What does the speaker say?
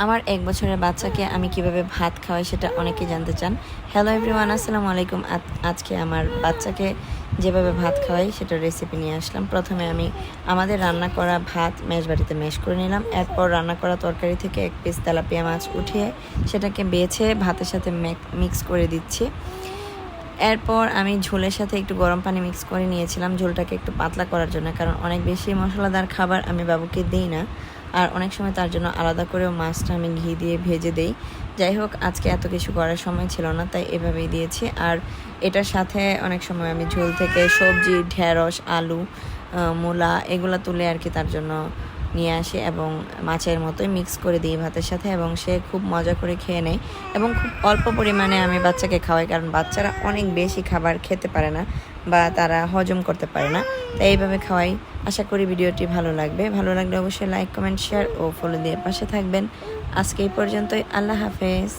আমার ১ বছরের বাচ্চাকে আমি কিভাবে ভাত খাওয়াই সেটা অনেকেই জানতে চান। হ্যালো এভরিওয়ান, আসসালামু আলাইকুম। আজকে আমার বাচ্চাকে যেভাবে ভাত খাওয়াই সেটার রেসিপি নিয়ে আসলাম। প্রথমে আমি আমাদের রান্না করা ভাত মেশবাটিতে ম্যাশ করে নিলাম। এরপর রান্না করা তরকারি থেকে ১ পিস তেলাপিয়া মাছ উঠিয়ে সেটাকে বেছে ভাতের সাথে মিক্স করে দিচ্ছি। এরপর আমি ঝোলের সাথে একটু গরম পানি মিক্স করে নিয়েছিলাম ঝোলটাকে একটু পাতলা করার জন্য, কারণ অনেক বেশি মশলাদার খাবার আমি বাবুকে দিই না। আর অনেক সময় তার জন্য আলাদা করেও মাছটা আমি ঘি দিয়ে ভেজে দেই। যাই হোক, আজকে এত কিছু করার সময় ছিল না, তাই এভাবেই দিয়েছি। আর এটার সাথে অনেক সময় আমি ঝোল থেকে সবজি, ঢেঁড়স, আলু, মূলা এগুলো তুলে আর কি তার জন্য নিয়ে আসি এবং মাছের মতোই মিক্স করে দিই ভাতের সাথে, এবং সে খুব মজা করে খেয়ে নেয়। এবং খুব অল্প পরিমাণে আমি বাচ্চাকে খাওয়াই, কারণ বাচ্চারা অনেক বেশি খাবার খেতে পারে না বা তারা হজম করতে পারে না, তাই এইভাবে খাওয়াই। আশা করি ভিডিওটি ভালো লাগবে। ভালো লাগলে অবশ্যই লাইক, কমেন্ট, শেয়ার ও ফলো দিয়ে পাশে থাকবেন। আজকে এই পর্যন্তই। আল্লাহ হাফেজ।